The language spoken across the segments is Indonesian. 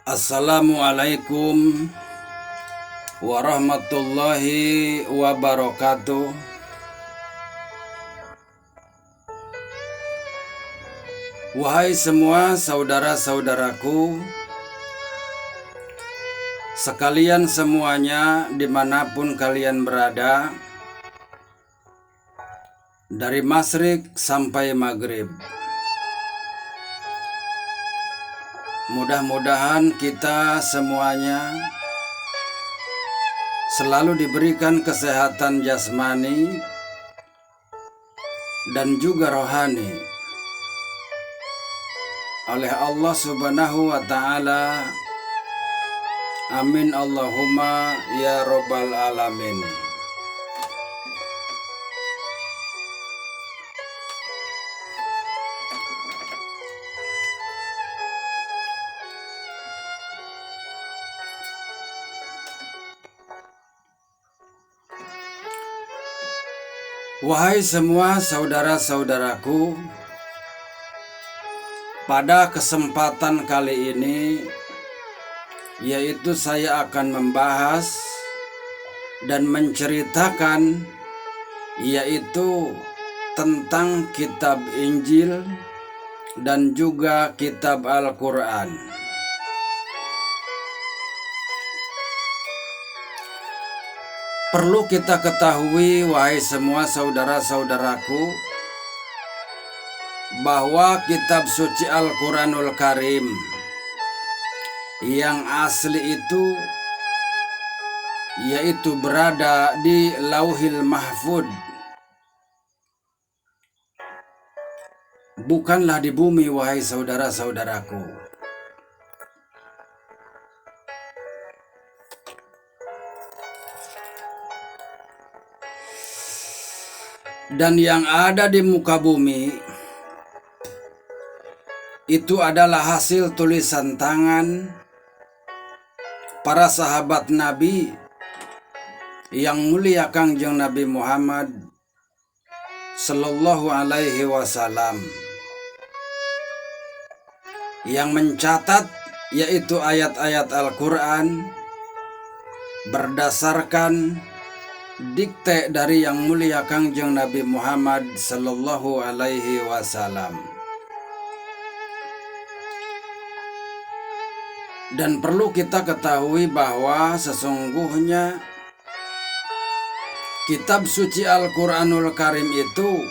Assalamualaikum warahmatullahi wabarakatuh. Wahai semua saudara-saudaraku sekalian semuanya, dimanapun kalian berada, dari masyrik sampai maghrib, mudah-mudahan kita semuanya selalu diberikan kesehatan jasmani dan juga rohani oleh Allah Subhanahu wa Ta'ala. Amin Allahumma ya Rabbal Alamin. Wahai semua saudara-saudaraku, pada kesempatan kali ini yaitu saya akan membahas dan menceritakan yaitu tentang kitab Injil dan juga kitab Al-Quran. Perlu kita ketahui, wahai semua saudara-saudaraku, bahwa kitab suci Al-Quranul Karim yang asli itu yaitu berada di Lauhil Mahfud, bukanlah di bumi, wahai saudara-saudaraku. Dan yang ada di muka bumi itu adalah hasil tulisan tangan para sahabat Nabi yang mulia Kangjeng Nabi Muhammad Sallallahu Alaihi Wasallam, yang mencatat yaitu ayat-ayat Al-Quran berdasarkan dikte dari yang mulia Kangjeng Nabi Muhammad Sallallahu Alaihi Wasallam. Dan perlu kita ketahui bahwa sesungguhnya kitab suci Al-Quranul Karim itu,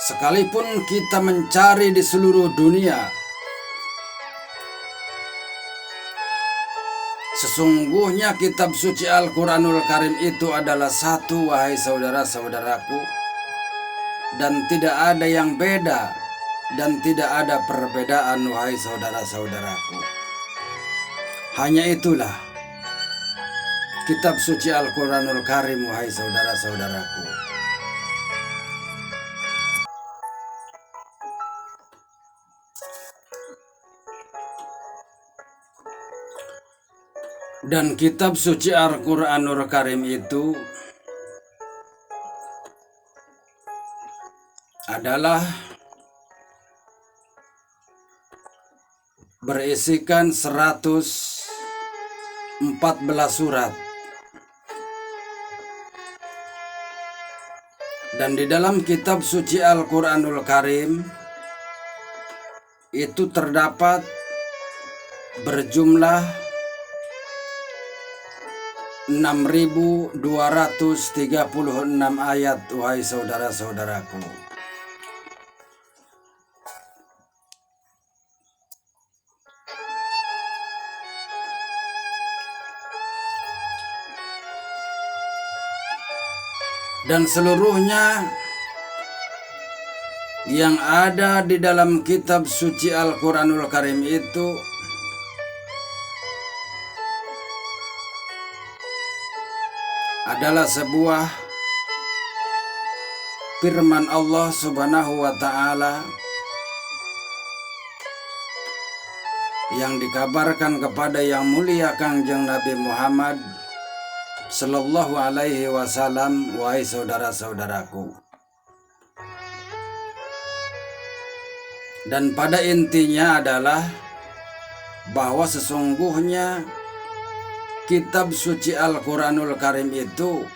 sekalipun kita mencari di seluruh dunia, sesungguhnya kitab suci Al-Quranul Karim itu adalah satu, wahai saudara-saudaraku, dan tidak ada yang beda dan tidak ada perbedaan, wahai saudara-saudaraku. Hanya itulah kitab suci Al-Quranul Karim, wahai saudara-saudaraku. Dan kitab suci Al-Quranul Karim itu adalah berisikan 114 surat. Dan di dalam kitab suci Al-Quranul Karim itu terdapat berjumlah 6.236 ayat, wahai saudara-saudaraku. Dan seluruhnya yang ada di dalam kitab suci Al-Quranul Karim itu adalah sebuah firman Allah Subhanahu wa Ta'ala yang dikabarkan kepada yang mulia Kangjeng Nabi Muhammad Sallallahu Alaihi Wasallam. Wahai saudara-saudaraku, dan pada intinya adalah bahwa sesungguhnya kitab suci Al-Quranul Karim itu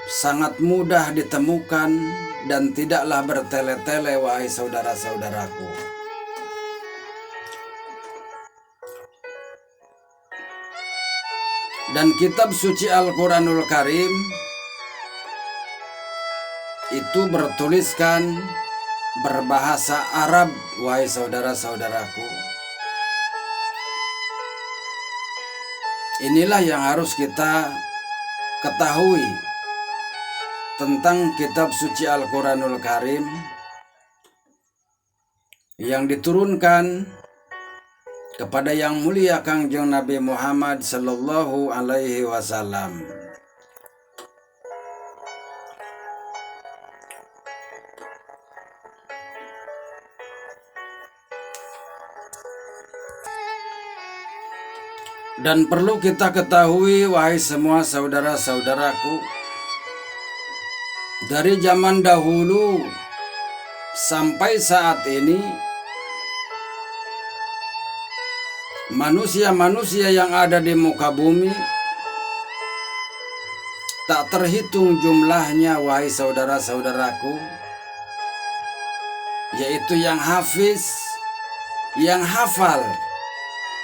sangat mudah ditemukan dan tidaklah bertele-tele, wahai saudara-saudaraku. Dan kitab suci Al-Quranul Karim itu bertuliskan berbahasa Arab, wahai saudara-saudaraku. Inilah yang harus kita ketahui tentang kitab suci Al-Quranul Karim yang diturunkan kepada yang mulia Kangjeng Nabi Muhammad Sallallahu Alaihi Wasallam. Dan perlu kita ketahui, wahai semua saudara-saudaraku, dari zaman dahulu sampai saat ini, manusia-manusia yang ada di muka bumi tak terhitung jumlahnya, wahai saudara-saudaraku, yaitu yang hafiz, yang hafal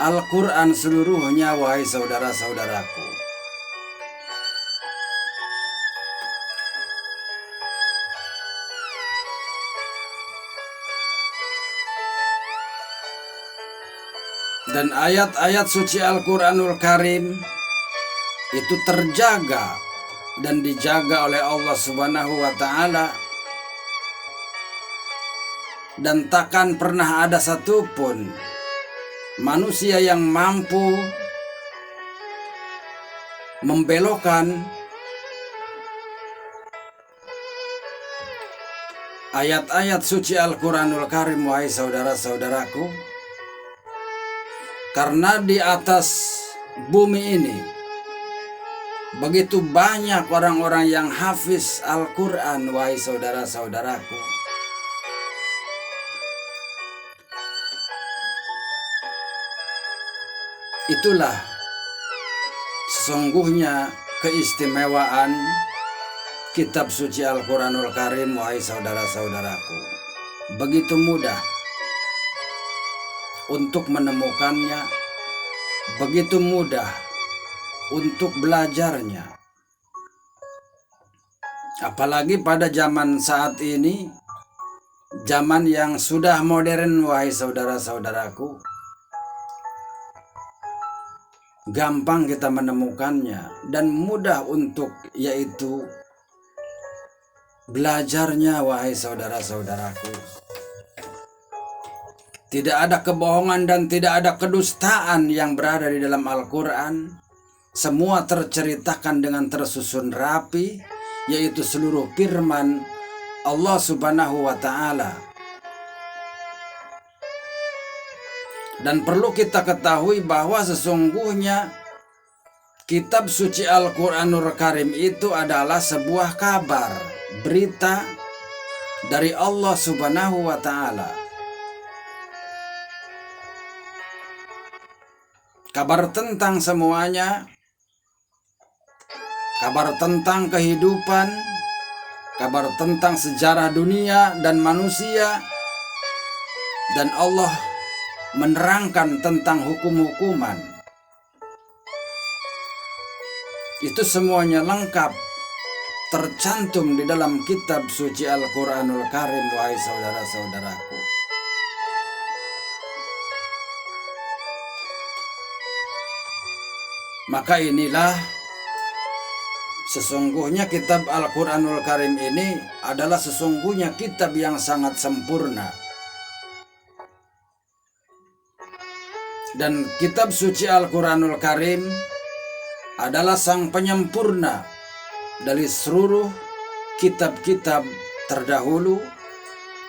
Al-Quran seluruhnya, wahai saudara-saudaraku. Dan ayat-ayat suci Al-Quranul Karim itu terjaga dan dijaga oleh Allah Subhanahu wa Ta'ala, dan takkan pernah ada satupun manusia yang mampu membelokkan ayat-ayat suci Al-Quranul Karim, wahai saudara-saudaraku. Karena di atas bumi ini begitu banyak orang-orang yang hafiz Al-Quran, wahai saudara-saudaraku. Itulah sesungguhnya keistimewaan kitab suci Al-Quranul Karim, wahai saudara-saudaraku. Begitu mudah untuk menemukannya, begitu mudah untuk belajarnya. Apalagi pada zaman saat ini, zaman yang sudah modern, wahai saudara-saudaraku. Gampang kita menemukannya dan mudah untuk yaitu belajarnya, wahai saudara-saudaraku. Tidak ada kebohongan dan tidak ada kedustaan yang berada di dalam Al-Quran. Semua terceritakan dengan tersusun rapi, yaitu seluruh firman Allah Subhanahu wa Ta'ala. Dan perlu kita ketahui bahwa sesungguhnya kitab suci Al-Quranul Karim itu adalah sebuah kabar, berita dari Allah Subhanahu wa Ta'ala. Kabar tentang semuanya, kabar tentang kehidupan, kabar tentang sejarah dunia dan manusia, dan Allah menerangkan tentang hukum-hukuman. Itu semuanya lengkap tercantum di dalam kitab suci Al-Quranul Karim, wahai saudara-saudaraku. Maka inilah sesungguhnya kitab Al-Quranul Karim ini adalah sesungguhnya kitab yang sangat sempurna. Dan kitab suci Al-Quranul Karim adalah sang penyempurna dari seluruh kitab-kitab terdahulu,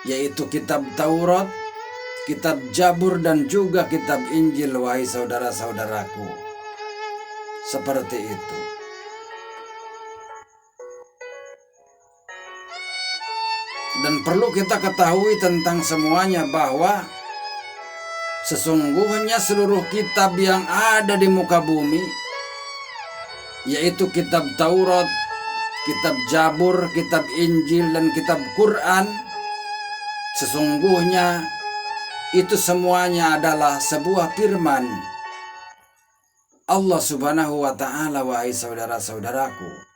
yaitu kitab Taurat, kitab Jabur dan juga kitab Injil, wahai saudara-saudaraku. Seperti itu. Dan perlu kita ketahui tentang semuanya bahwa sesungguhnya seluruh kitab yang ada di muka bumi, yaitu kitab Taurat, kitab Jabur, kitab Injil, dan kitab Quran, sesungguhnya itu semuanya adalah sebuah firman Allah Subhanahu wa Ta'ala, wahai saudara-saudaraku.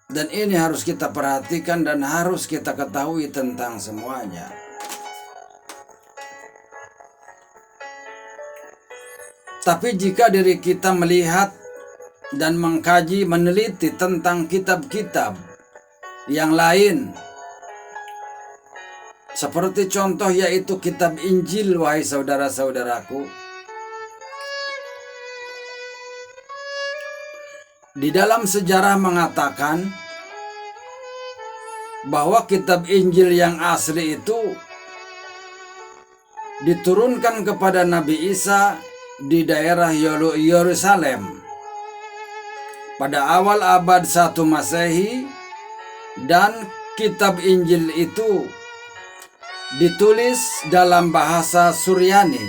Dan ini harus kita perhatikan dan harus kita ketahui tentang semuanya. Tapi jika diri kita melihat dan mengkaji, meneliti tentang kitab-kitab yang lain, seperti contoh yaitu kitab Injil, wahai saudara-saudaraku, di dalam sejarah mengatakan bahwa kitab Injil yang asli itu diturunkan kepada Nabi Isa di daerah Yerusalem pada awal abad 1 Masehi, dan kitab Injil itu ditulis dalam bahasa Suryani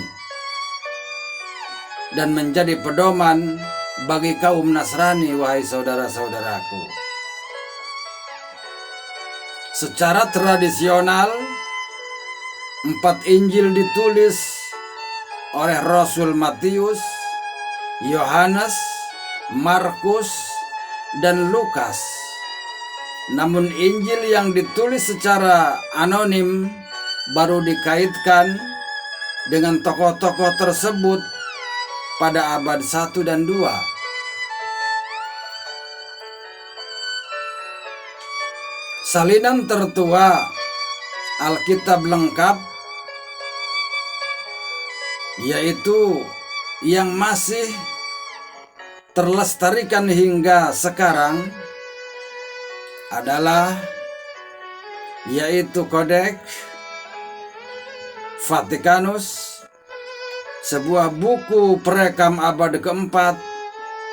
dan menjadi pedoman bagi kaum Nasrani, wahai saudara-saudaraku. Secara tradisional, 4 Injil ditulis oleh Rasul Matius, Yohanes, Markus, dan Lukas. Namun Injil yang ditulis secara anonim baru dikaitkan dengan tokoh-tokoh tersebut pada abad 1 dan 2. Salinan tertua Alkitab lengkap, yaitu yang masih terlestarikan hingga sekarang, adalah yaitu Kodeks Vatikanus, sebuah buku perekam abad keempat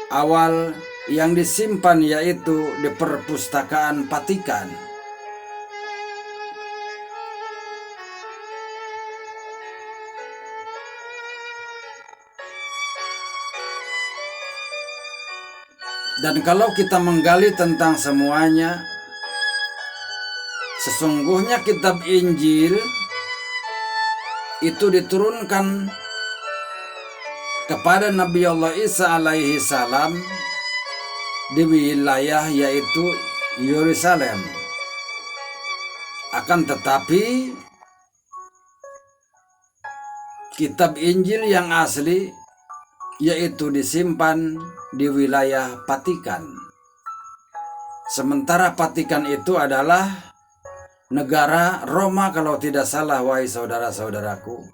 awal yang disimpan yaitu di perpustakaan Vatikan. Dan kalau kita menggali tentang semuanya, sesungguhnya kitab Injil itu diturunkan kepada Nabi Allah Isa alaihi salam di wilayah yaitu Yerusalem. Akan tetapi kitab Injil yang asli yaitu disimpan di wilayah Vatikan. Sementara Vatikan itu adalah negara Roma kalau tidak salah, wahai saudara-saudaraku.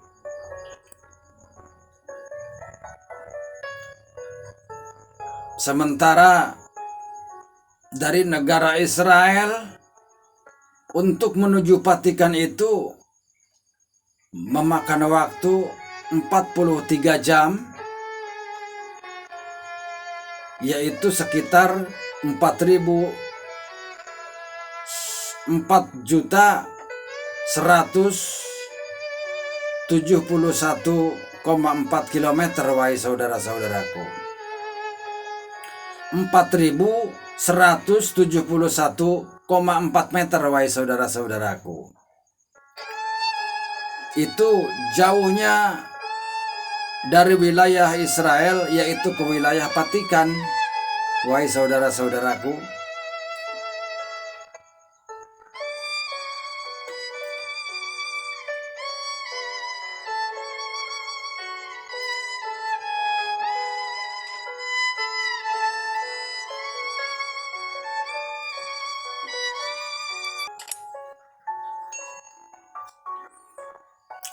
Sementara dari negara Israel untuk menuju Vatikan itu memakan waktu 43 jam, yaitu sekitar 4.171,4 km, wahai saudara-saudaraku. 4.171,4 meter, wahai saudara-saudaraku. Itu jauhnya dari wilayah Israel yaitu ke wilayah Vatikan, wahai saudara-saudaraku.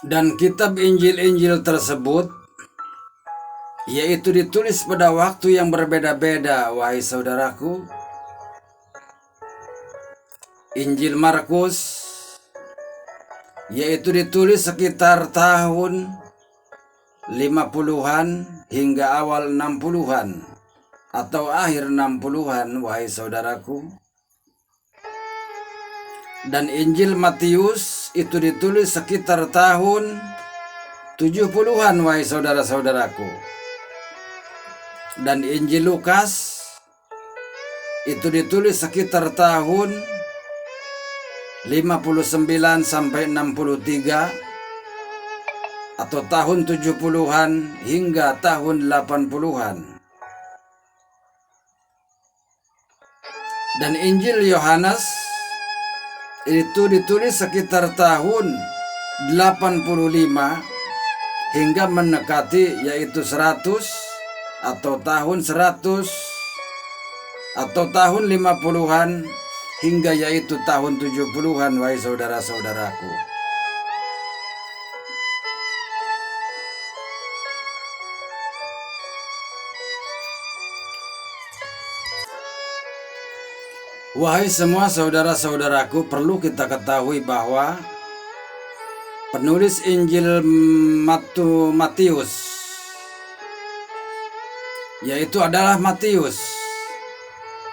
Dan kitab Injil-Injil tersebut yaitu ditulis pada waktu yang berbeda-beda, wahai saudaraku. Injil Markus yaitu ditulis sekitar tahun 50-an hingga awal 60-an atau akhir 60-an, wahai saudaraku. Dan Injil Matius itu ditulis sekitar tahun 70-an, wahai saudara-saudaraku. Dan Injil Lukas itu ditulis sekitar tahun 59 sampai 63 atau tahun 70-an hingga tahun 80-an. Dan Injil Yohanes itu ditulis sekitar tahun 85 hingga mendekati yaitu 100 atau tahun 100 atau tahun 50-an hingga yaitu tahun 70-an, wahai saudara-saudaraku. Wahai semua saudara-saudaraku, perlu kita ketahui bahwa penulis Injil Matius yaitu adalah Matius,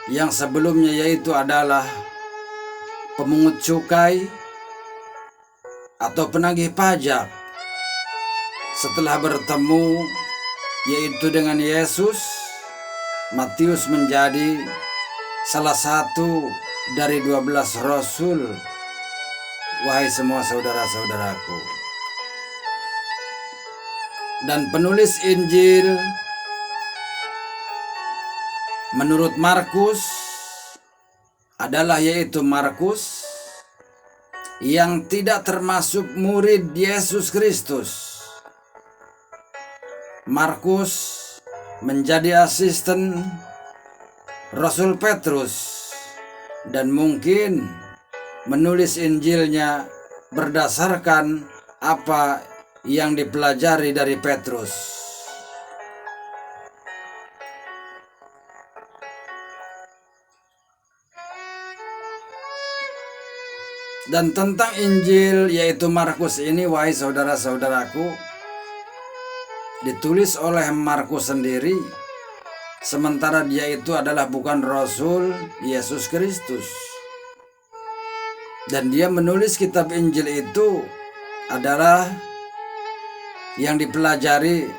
yang sebelumnya yaitu adalah pemungut cukai atau penagih pajak. Setelah bertemu yaitu dengan Yesus, Matius menjadi salah satu dari 12 rasul, wahai semua saudara-saudaraku. Dan penulis Injil menurut Markus adalah yaitu Markus, yang tidak termasuk murid Yesus Kristus. Markus menjadi asisten Rasul Petrus dan mungkin menulis Injilnya berdasarkan apa yang dipelajari dari Petrus. Dan tentang Injil yaitu Markus ini, wahai saudara-saudaraku, ditulis oleh Markus sendiri, sementara dia itu adalah bukan Rasul Yesus Kristus. Dan dia menulis kitab Injil itu adalah yang dipelajari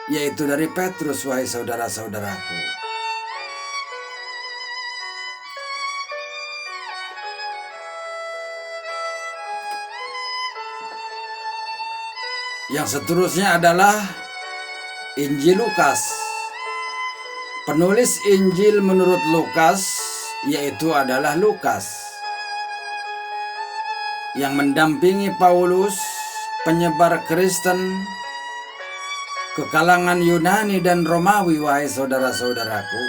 yaitu dari Petrus, wahai saudara-saudaraku. Yang seterusnya adalah Injil Lukas. Penulis Injil menurut Lukas yaitu adalah Lukas, yang mendampingi Paulus, penyebar Kristen ke kalangan Yunani dan Romawi, wahai saudara-saudaraku.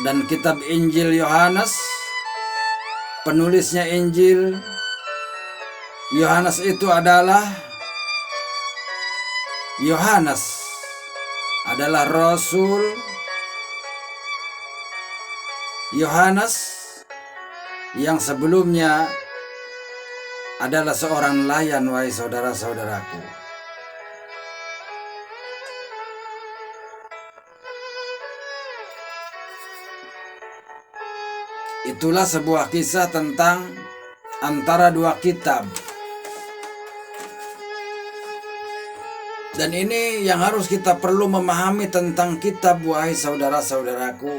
Dan kitab Injil Yohanes, penulisnya Injil Yohanes itu adalah Yohanes, adalah Rasul Yohanes yang sebelumnya adalah seorang nelayan, wahai saudara-saudaraku. Itulah sebuah kisah tentang antara dua kitab. Dan ini yang harus kita perlu memahami tentang kitab, wahai saudara-saudaraku.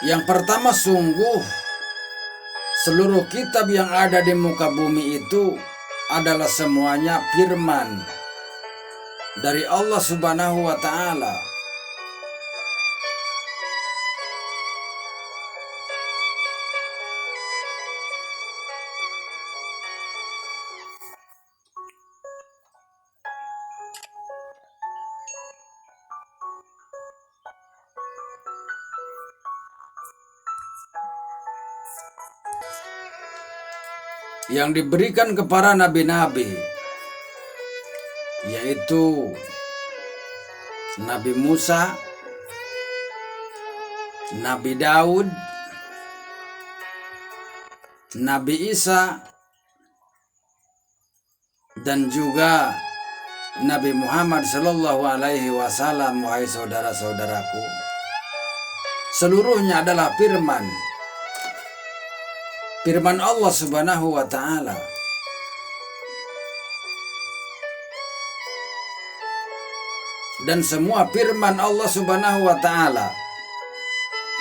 Yang pertama, sungguh seluruh kitab yang ada di muka bumi itu adalah semuanya firman dari Allah Subhanahu wa Ta'ala. Yang diberikan kepada nabi-nabi, yaitu Nabi Musa, Nabi Daud, Nabi Isa, dan juga Nabi Muhammad Sallallahu Alaihi Wasallam. Wahai saudara-saudaraku, seluruhnya adalah firman Allah Subhanahu wa Ta'ala. Dan semua firman Allah Subhanahu wa Ta'ala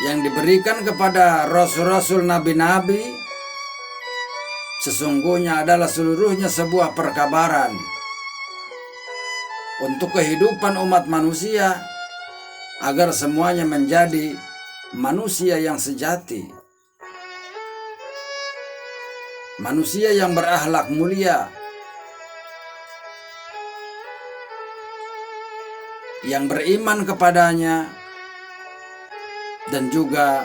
yang diberikan kepada rasul-rasul, nabi-nabi, sesungguhnya adalah seluruhnya sebuah perkabaran untuk kehidupan umat manusia, agar semuanya menjadi manusia yang sejati, manusia yang berakhlak mulia, yang beriman kepadanya, dan juga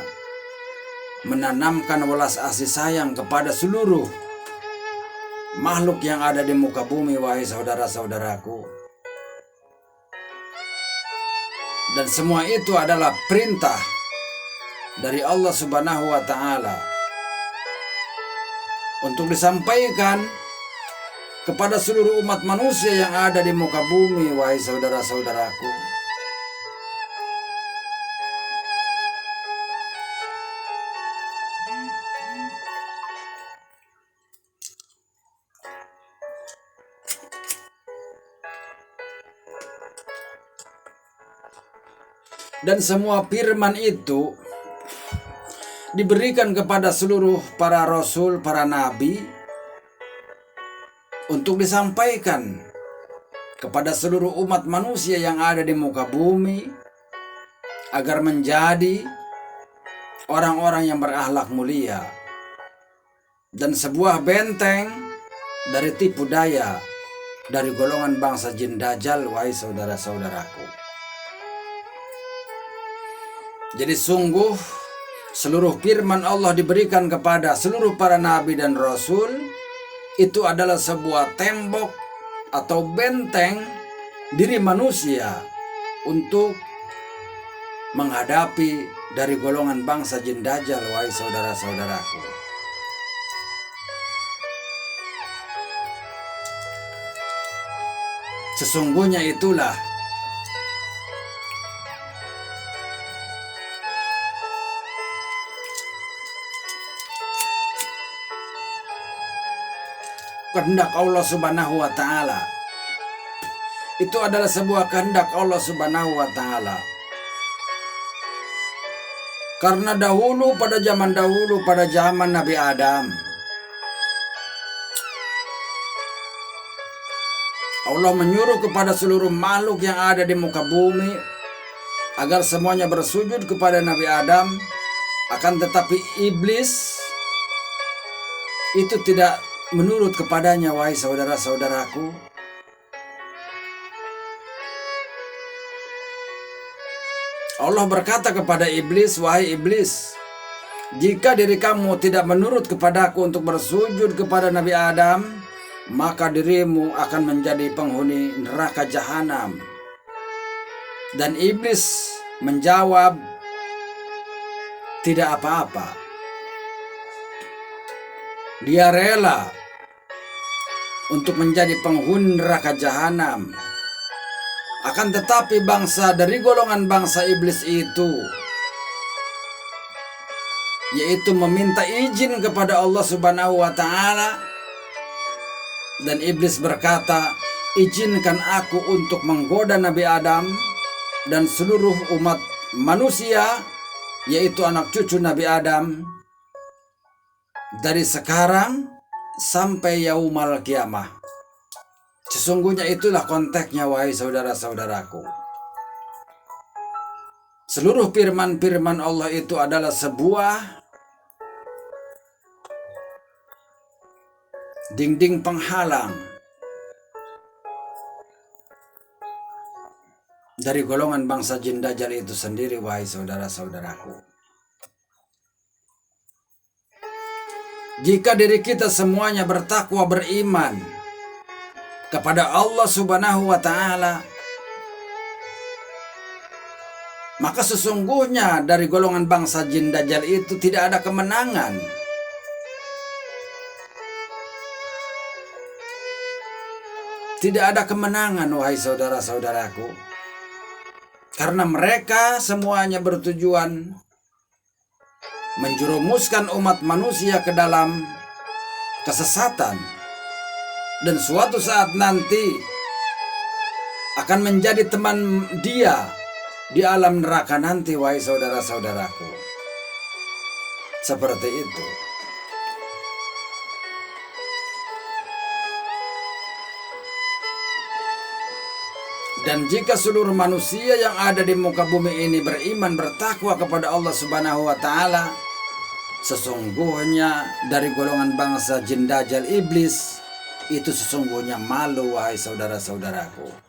menanamkan welas asih sayang kepada seluruh makhluk yang ada di muka bumi. Wahai saudara-saudaraku, dan semua itu adalah perintah dari Allah Subhanahu wa Ta'ala untuk disampaikan kepada seluruh umat manusia yang ada di muka bumi. Wahai saudara-saudaraku, dan semua firman itu diberikan kepada seluruh para rasul, para nabi, untuk disampaikan kepada seluruh umat manusia yang ada di muka bumi, agar menjadi orang-orang yang berakhlak mulia dan sebuah benteng dari tipu daya dari golongan bangsa jin dajjal. Wahai saudara-saudaraku, jadi sungguh seluruh firman Allah diberikan kepada seluruh para nabi dan rasul itu adalah sebuah tembok atau benteng diri manusia untuk menghadapi dari golongan bangsa jin dajjal. Wahai saudara-saudaraku, sesungguhnya itulah kehendak Allah Subhanahu wa Ta'ala. Itu adalah sebuah kehendak Allah Subhanahu wa Ta'ala. Karena dahulu, pada zaman dahulu, pada zaman Nabi Adam, Allah menyuruh kepada seluruh makhluk yang ada di muka bumi agar semuanya bersujud kepada Nabi Adam. Akan tetapi iblis itu tidak menurut kepadanya. Wahai saudara-saudaraku, Allah berkata kepada iblis, "Wahai iblis, jika diri kamu tidak menurut kepadaku untuk bersujud kepada Nabi Adam, maka dirimu akan menjadi penghuni neraka jahanam." Dan iblis menjawab, "Tidak apa-apa." Dia rela untuk menjadi penghuni neraka jahanam. Akan tetapi bangsa dari golongan bangsa iblis itu, yaitu meminta izin kepada Allah Subhanahu wa Ta'ala, dan iblis berkata, "Izinkan aku untuk menggoda Nabi Adam dan seluruh umat manusia, yaitu anak cucu Nabi Adam, dari sekarang sampai yaumal kiamah." Sesungguhnya itulah konteksnya. Wahai saudara-saudaraku, seluruh firman-firman Allah itu adalah sebuah dinding penghalang dari golongan bangsa jin dajjal itu sendiri. Wahai saudara-saudaraku, jika diri kita semuanya bertakwa, beriman kepada Allah Subhanahu wa Ta'ala, maka sesungguhnya dari golongan bangsa jin Dajjal itu tidak ada kemenangan. Tidak ada kemenangan, wahai saudara-saudaraku. Karena mereka semuanya bertujuan menjerumuskan umat manusia ke dalam kesesatan. Dan suatu saat nanti akan menjadi teman dia di alam neraka nanti, wahai saudara-saudaraku. Seperti itu. Dan jika seluruh manusia yang ada di muka bumi ini beriman bertakwa kepada Allah Subhanahu wa Ta'ala, sesungguhnya dari golongan bangsa jin Dajjal iblis itu sesungguhnya malu, wahai saudara-saudaraku.